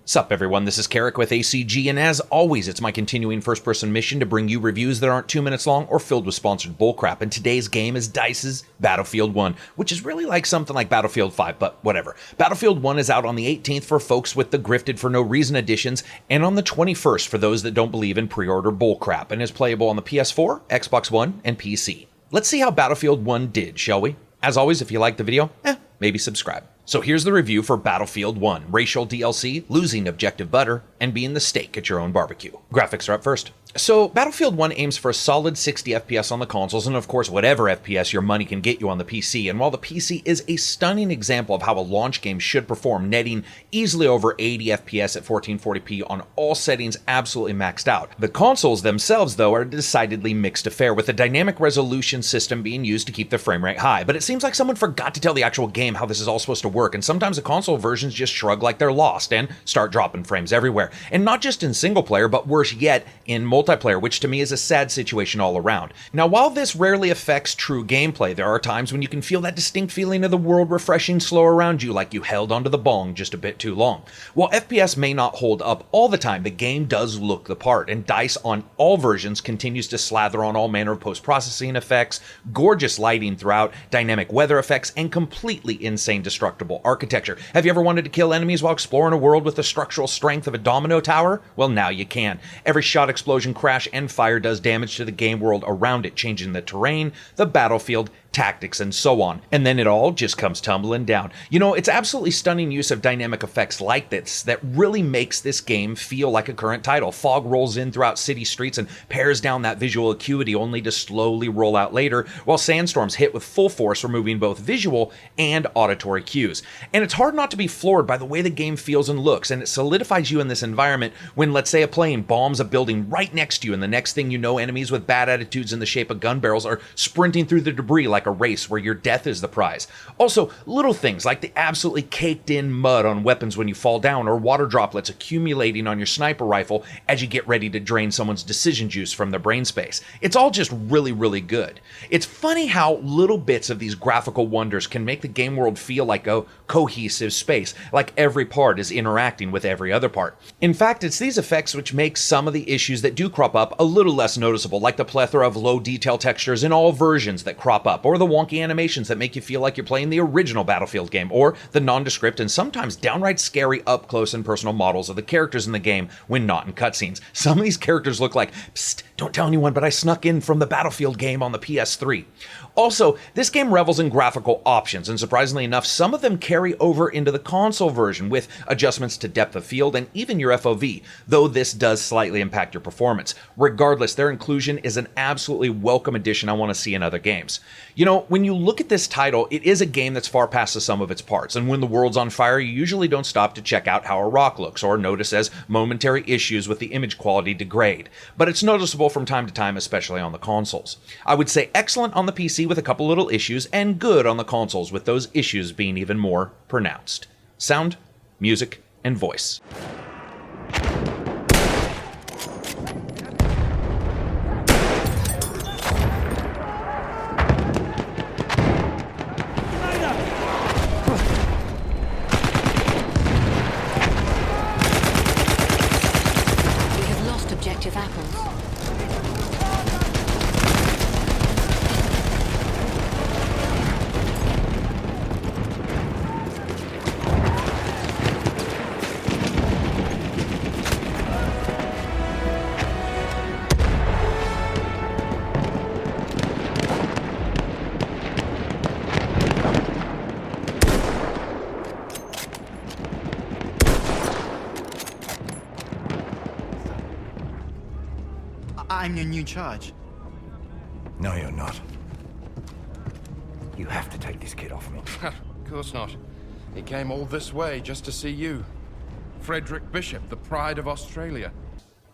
Sup everyone, this is Karak with ACG, and as always, it's my continuing first-person mission to bring you reviews that aren't 2 minutes long or filled with sponsored bullcrap, and today's game is DICE's Battlefield 1, which is really like something like Battlefield 5, but whatever. Battlefield 1 is out on the 18th for folks with the grifted for no reason editions, and on the 21st for those that don't believe in pre-order bullcrap, and is playable on the PS4, Xbox One, and PC. Let's see how Battlefield 1 did, shall we? As always, if you liked the video, maybe subscribe. So here's the review for Battlefield 1, racial DLC, losing objective butter, and being the steak at your own barbecue. Graphics are up first. So Battlefield 1 aims for a solid 60 FPS on the consoles, and of course whatever FPS your money can get you on the PC, and while the PC is a stunning example of how a launch game should perform, netting easily over 80 FPS at 1440p on all settings absolutely maxed out. The consoles themselves, though, are a decidedly mixed affair, with a dynamic resolution system being used to keep the frame rate high, but it seems like someone forgot to tell the actual game how this is all supposed to work, and sometimes the console versions just shrug like they're lost and start dropping frames everywhere, and not just in single player, but worse yet, in multiplayer, which to me is a sad situation all around. Now, while this rarely affects true gameplay, there are times when you can feel that distinct feeling of the world refreshing slow around you, like you held onto the bong just a bit too long. While FPS may not hold up all the time, the game does look the part, and DICE on all versions continues to slather on all manner of post-processing effects, gorgeous lighting throughout, dynamic weather effects, and completely insane destructible architecture. Have you ever wanted to kill enemies while exploring a world with the structural strength of a domino tower? Well, now you can. Every shot, explosion, crash, and fire does damage to the game world around it, changing the terrain, the battlefield, tactics, and so on. And then it all just comes tumbling down. You know, it's absolutely stunning use of dynamic effects like this that really makes this game feel like a current title. Fog rolls in throughout city streets and pares down that visual acuity only to slowly roll out later, while sandstorms hit with full force, removing both visual and auditory cues. And it's hard not to be floored by the way the game feels and looks, and it solidifies you in this environment when, let's say, a plane bombs a building right next to you, and the next thing you know, enemies with bad attitudes in the shape of gun barrels are sprinting through the debris like a race where your death is the prize. Also, little things like the absolutely caked in mud on weapons when you fall down, or water droplets accumulating on your sniper rifle as you get ready to drain someone's decision juice from their brain space. It's all just really, really good. It's funny how little bits of these graphical wonders can make the game world feel like a cohesive space, like every part is interacting with every other part. In fact, it's these effects which make some of the issues that do crop up a little less noticeable, like the plethora of low detail textures in all versions that crop up, or the wonky animations that make you feel like you're playing the original Battlefield game, or the nondescript and sometimes downright scary up-close and personal models of the characters in the game when not in cutscenes. Some of these characters look like, psst, don't tell anyone, but I snuck in from the Battlefield game on the PS3. Also, this game revels in graphical options, and surprisingly enough, some of them carry over into the console version with adjustments to depth of field and even your FOV, though this does slightly impact your performance. Regardless, their inclusion is an absolutely welcome addition I want to see in other games. You know, when you look at this title, it is a game that's far past the sum of its parts, and when the world's on fire, you usually don't stop to check out how a rock looks or notice as momentary issues with the image quality degrade. But it's noticeable from time to time, especially on the consoles. I would say excellent on the PC with a couple little issues, and good on the consoles with those issues being even more pronounced. Sound, music, and voice. Objective apples. I'm your new charge. No, you're not. You have to take this kid off me. Of course not. He came all this way just to see you. Frederick Bishop, the pride of Australia.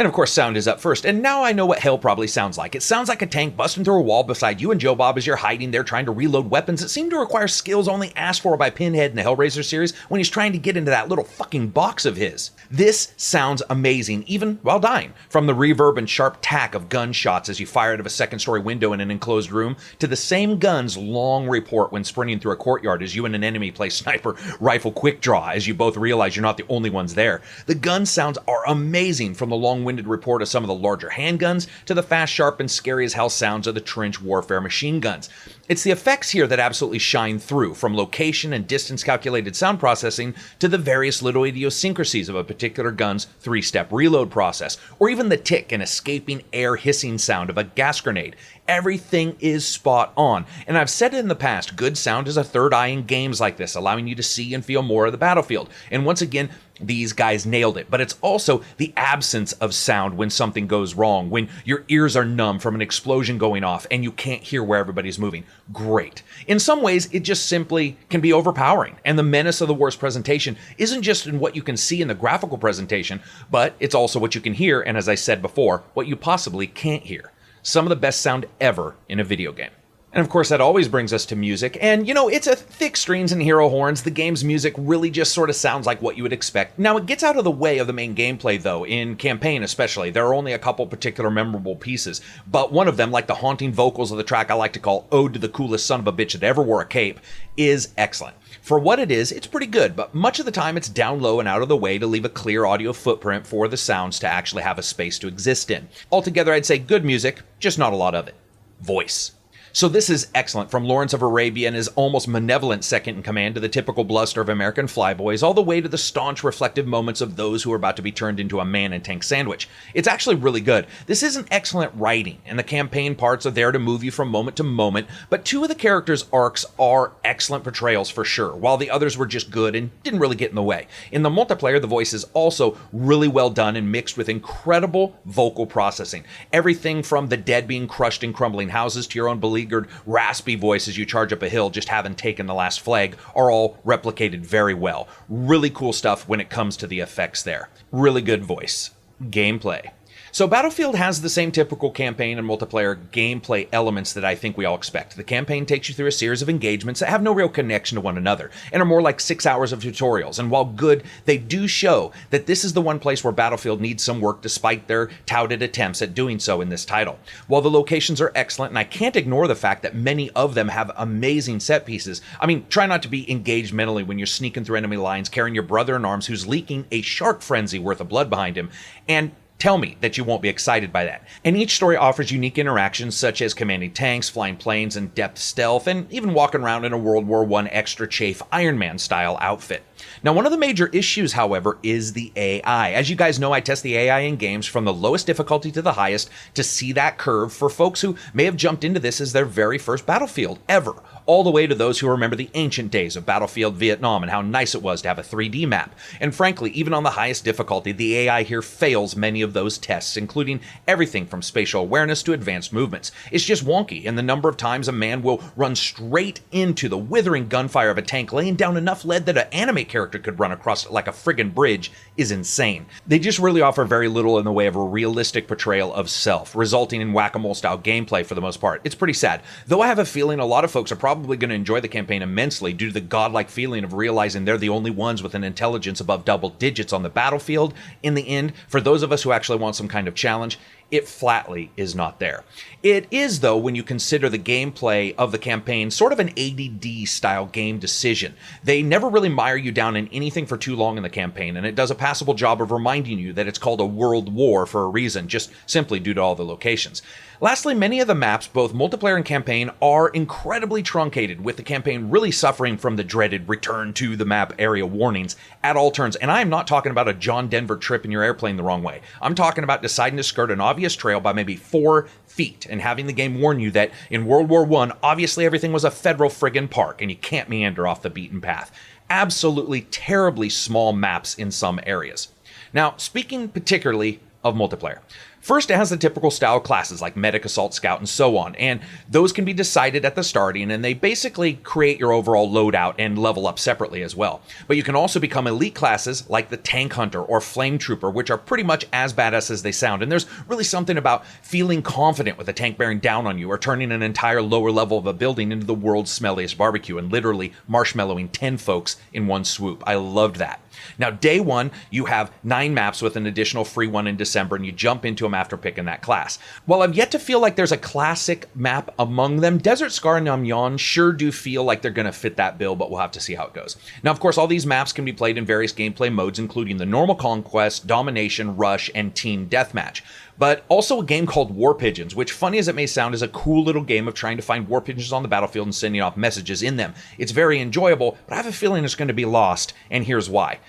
And of course, sound is up first, and now I know what hell probably sounds like. It sounds like a tank busting through a wall beside you and Joe Bob as you're hiding there trying to reload weapons that seem to require skills only asked for by Pinhead in the Hellraiser series when he's trying to get into that little fucking box of his. This sounds amazing, even while dying. From the reverb and sharp tack of gunshots as you fire out of a second-story window in an enclosed room, to the same gun's long report when sprinting through a courtyard as you and an enemy play sniper rifle quick draw as you both realize you're not the only ones there. The gun sounds are amazing, from the long-winded report of some of the larger handguns to the fast, sharp, and scary as hell sounds of the trench warfare machine guns. It's the effects here that absolutely shine through, from location and distance calculated sound processing to the various little idiosyncrasies of a particular gun's 3-step reload process, or even the tick and escaping air hissing sound of a gas grenade. Everything is spot on. And I've said it in the past, good sound is a third eye in games like this, allowing you to see and feel more of the battlefield. And once again, these guys nailed it. But it's also the absence of sound when something goes wrong, when your ears are numb from an explosion going off and you can't hear where everybody's moving. Great. In some ways, it just simply can be overpowering. And the menace of the worst presentation isn't just in what you can see in the graphical presentation, but it's also what you can hear, and as I said before, what you possibly can't hear. Some of the best sound ever in a video game. And of course, that always brings us to music. And, you know, it's a thick strings and hero horns. The game's music really just sort of sounds like what you would expect. Now, it gets out of the way of the main gameplay, though. In campaign, especially, there are only a couple particular memorable pieces. But one of them, like the haunting vocals of the track I like to call Ode to the Coolest Son of a Bitch That Ever Wore a Cape, is excellent. For what it is, it's pretty good, but much of the time it's down low and out of the way to leave a clear audio footprint for the sounds to actually have a space to exist in. Altogether, I'd say good music, just not a lot of it. Voice. So this is excellent, from Lawrence of Arabia and his almost malevolent second in command to the typical bluster of American flyboys, all the way to the staunch reflective moments of those who are about to be turned into a man-and-tank sandwich. It's actually really good. This isn't excellent writing, and the campaign parts are there to move you from moment to moment, but two of the characters' arcs are excellent portrayals for sure, while the others were just good and didn't really get in the way. In the multiplayer, the voice is also really well done and mixed with incredible vocal processing. Everything from the dead being crushed in crumbling houses to your own beleaguered, raspy voice as you charge up a hill just having taken the last flag are all replicated very well. Really cool stuff when it comes to the effects there. Really good voice. Gameplay. So Battlefield has the same typical campaign and multiplayer gameplay elements that I think we all expect. The campaign takes you through a series of engagements that have no real connection to one another and are more like 6 hours of tutorials. And while good, they do show that this is the one place where Battlefield needs some work despite their touted attempts at doing so in this title. While the locations are excellent, and I can't ignore the fact that many of them have amazing set pieces. I mean, try not to be engaged mentally when you're sneaking through enemy lines, carrying your brother in arms who's leaking a shark frenzy worth of blood behind him, and tell me that you won't be excited by that. And each story offers unique interactions such as commanding tanks, flying planes, and depth stealth, and even walking around in a World War I extra chafe Iron Man style outfit. Now, one of the major issues, however, is the AI. As you guys know, I test the AI in games from the lowest difficulty to the highest to see that curve for folks who may have jumped into this as their very first Battlefield ever, all the way to those who remember the ancient days of Battlefield Vietnam and how nice it was to have a 3D map. And frankly, even on the highest difficulty, the AI here fails many of those tests, including everything from spatial awareness to advanced movements. It's just wonky, and the number of times a man will run straight into the withering gunfire of a tank laying down enough lead that an anime character could run across it like a friggin' bridge is insane. They just really offer very little in the way of a realistic portrayal of self, resulting in whack-a-mole style gameplay for the most part. It's pretty sad, though I have a feeling a lot of folks are probably going to enjoy the campaign immensely due to the godlike feeling of realizing they're the only ones with an intelligence above double digits on the battlefield. In the end, for those of us who actually want some kind of challenge, it flatly is not there. It is, though, when you consider the gameplay of the campaign, sort of an ADD-style game decision. They never really mire you down in anything for too long in the campaign, and it does a passable job of reminding you that it's called a world war for a reason, just simply due to all the locations. Lastly, many of the maps, both multiplayer and campaign, are incredibly truncated, with the campaign really suffering from the dreaded return to the map area warnings at all turns. And I am not talking about a John Denver trip in your airplane the wrong way. I'm talking about deciding to skirt an obvious trail by maybe 4 feet and having the game warn you that in World War I, obviously everything was a federal friggin' park and you can't meander off the beaten path. Absolutely terribly small maps in some areas. Now, speaking particularly of multiplayer, First, it has the typical style classes like Medic, Assault, Scout, and so on, and those can be decided at the starting, and they basically create your overall loadout and level up separately as well. But you can also become elite classes like the Tank Hunter or Flame Trooper, which are pretty much as badass as they sound, and there's really something about feeling confident with a tank bearing down on you or turning an entire lower level of a building into the world's smelliest barbecue and literally marshmallowing 10 folks in one swoop. I loved that. Now, day one, you have 9 maps with an additional free one in December, and you jump into them after picking that class. While I've yet to feel like there's a classic map among them, Desert Scar and Namyan sure do feel like they're going to fit that bill, but we'll have to see how it goes. Now, of course, all these maps can be played in various gameplay modes, including the normal conquest, domination, rush, and team deathmatch. But also a game called War Pigeons, which, funny as it may sound, is a cool little game of trying to find war pigeons on the battlefield and sending off messages in them. It's very enjoyable, but I have a feeling it's going to be lost, and here's why.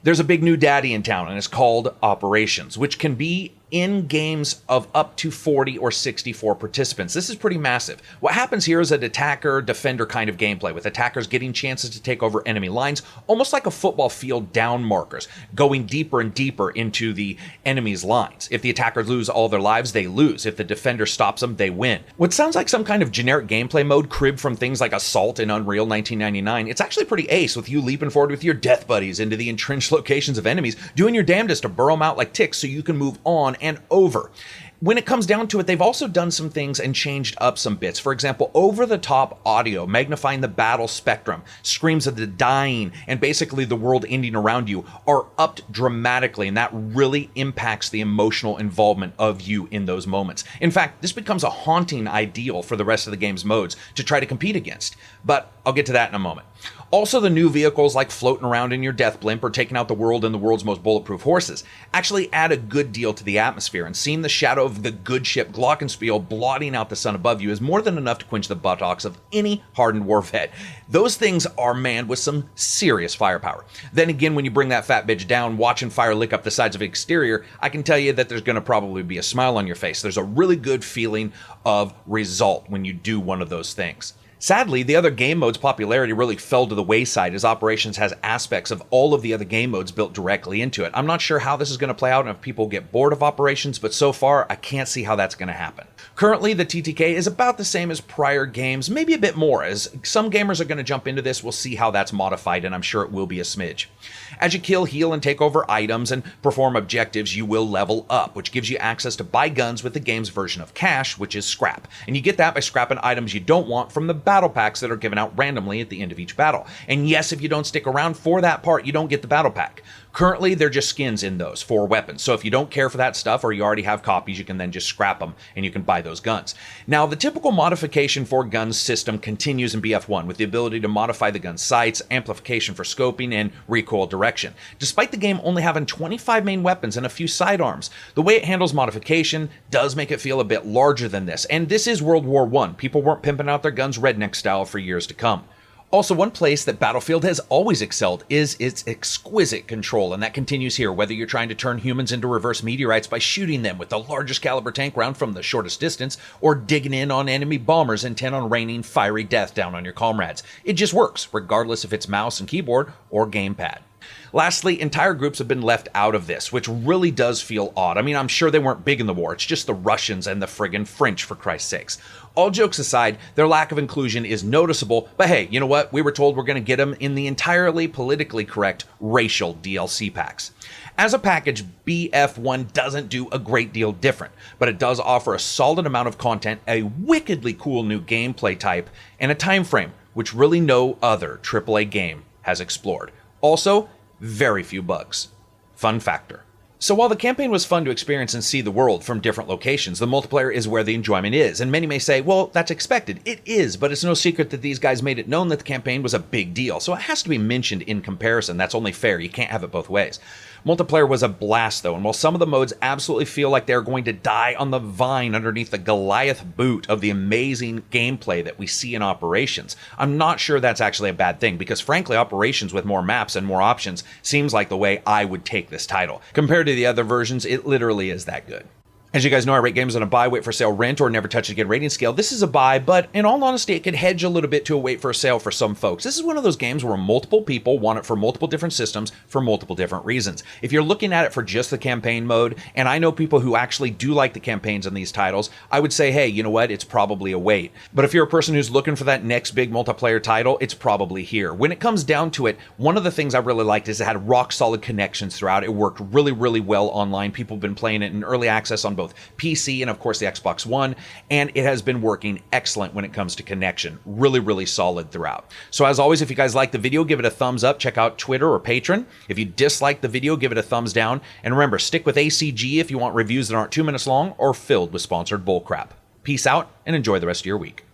There's a big new daddy in town, and it's called Operations, which can be in games of up to 40 or 64 participants. This is pretty massive. What happens here is an attacker-defender kind of gameplay, with attackers getting chances to take over enemy lines, almost like a football field down markers, going deeper and deeper into the enemy's lines. If the attackers lose all their lives, they lose. If the defender stops them, they win. What sounds like some kind of generic gameplay mode cribbed from things like Assault in Unreal 1999, it's actually pretty ace, with you leaping forward with your death buddies into the entrenched locations of enemies, doing your damnedest to burrow them out like ticks so you can move on and over. When it comes down to it, they've also done some things and changed up some bits. For example, over-the-top audio, magnifying the battle spectrum, screams of the dying, and basically the world ending around you are upped dramatically, and that really impacts the emotional involvement of you in those moments. In fact, this becomes a haunting ideal for the rest of the game's modes to try to compete against, but I'll get to that in a moment. Also, the new vehicles like floating around in your death blimp or taking out the world and the world's most bulletproof horses actually add a good deal to the atmosphere, and seeing the shadow of the good ship Glockenspiel blotting out the sun above you is more than enough to quench the buttocks of any hardened war vet. Those things are manned with some serious firepower. Then again, when you bring that fat bitch down, watching fire lick up the sides of the exterior, I can tell you that there's going to probably be a smile on your face. There's a really good feeling of result when you do one of those things. Sadly, the other game modes' popularity really fell to the wayside, as Operations has aspects of all of the other game modes built directly into it. I'm not sure how this is going to play out and if people get bored of Operations, but so far, I can't see how that's going to happen. Currently, the TTK is about the same as prior games, maybe a bit more, as some gamers are going to jump into this. We'll see how that's modified, and I'm sure it will be a smidge. As you kill, heal, and take over items and perform objectives, you will level up, which gives you access to buy guns with the game's version of cash, which is scrap. And you get that by scrapping items you don't want from the battle packs that are given out randomly at the end of each battle. And yes, if you don't stick around for that part, you don't get the battle pack. Currently, they're just skins in those for weapons. So if you don't care for that stuff or you already have copies, you can then just scrap them and you can buy those guns. Now, the typical modification for guns system continues in BF1 with the ability to modify the gun's sights, amplification for scoping, and recoil direction. Despite the game only having 25 main weapons and a few sidearms, the way it handles modification does make it feel a bit larger than this. And this is World War I. People weren't pimping out their guns redneck style for years to come. Also, one place that Battlefield has always excelled is its exquisite control, and that continues here, whether you're trying to turn humans into reverse meteorites by shooting them with the largest caliber tank round from the shortest distance, or digging in on enemy bombers intent on raining fiery death down on your comrades. It just works, regardless if it's mouse and keyboard or gamepad. Lastly, entire groups have been left out of this, which really does feel odd. I mean, I'm sure they weren't big in the war. It's just the Russians and the friggin' French, for Christ's sakes. All jokes aside, their lack of inclusion is noticeable, but hey, you know what? We were told we're going to get them in the entirely politically correct racial DLC packs. As a package, BF1 doesn't do a great deal different, but it does offer a solid amount of content, a wickedly cool new gameplay type, and a time frame, which really no other AAA game has explored. Also, very few bugs. Fun factor. So while the campaign was fun to experience and see the world from different locations, the multiplayer is where the enjoyment is. And many may say, well, that's expected. It is, but it's no secret that these guys made it known that the campaign was a big deal. So it has to be mentioned in comparison. That's only fair. You can't have it both ways. Multiplayer was a blast, though, and while some of the modes absolutely feel like they're going to die on the vine underneath the Goliath boot of the amazing gameplay that we see in Operations, I'm not sure that's actually a bad thing, because frankly, Operations with more maps and more options seems like the way I would take this title. Compared to the other versions, it literally is that good. As you guys know, I rate games on a buy, wait for sale, rent, or never touch it again rating scale. This is a buy, but in all honesty, it could hedge a little bit to a wait for a sale for some folks. This is one of those games where multiple people want it for multiple different systems for multiple different reasons. If you're looking at it for just the campaign mode, and I know people who actually do like the campaigns on these titles, I would say, hey, you know what? It's probably a wait. But if you're a person who's looking for that next big multiplayer title, it's probably here. When it comes down to it, one of the things I really liked is it had rock solid connections throughout. It worked really, really well online. People have been playing it in early access on both PC and of course the Xbox One, and it has been working excellent when it comes to connection. Really, really solid throughout. So as always, if you guys like the video, give it a thumbs up. Check out Twitter or Patreon. If you dislike the video, give it a thumbs down. And remember, stick with ACG if you want reviews that aren't 2 minutes long or filled with sponsored bullcrap. Peace out and enjoy the rest of your week.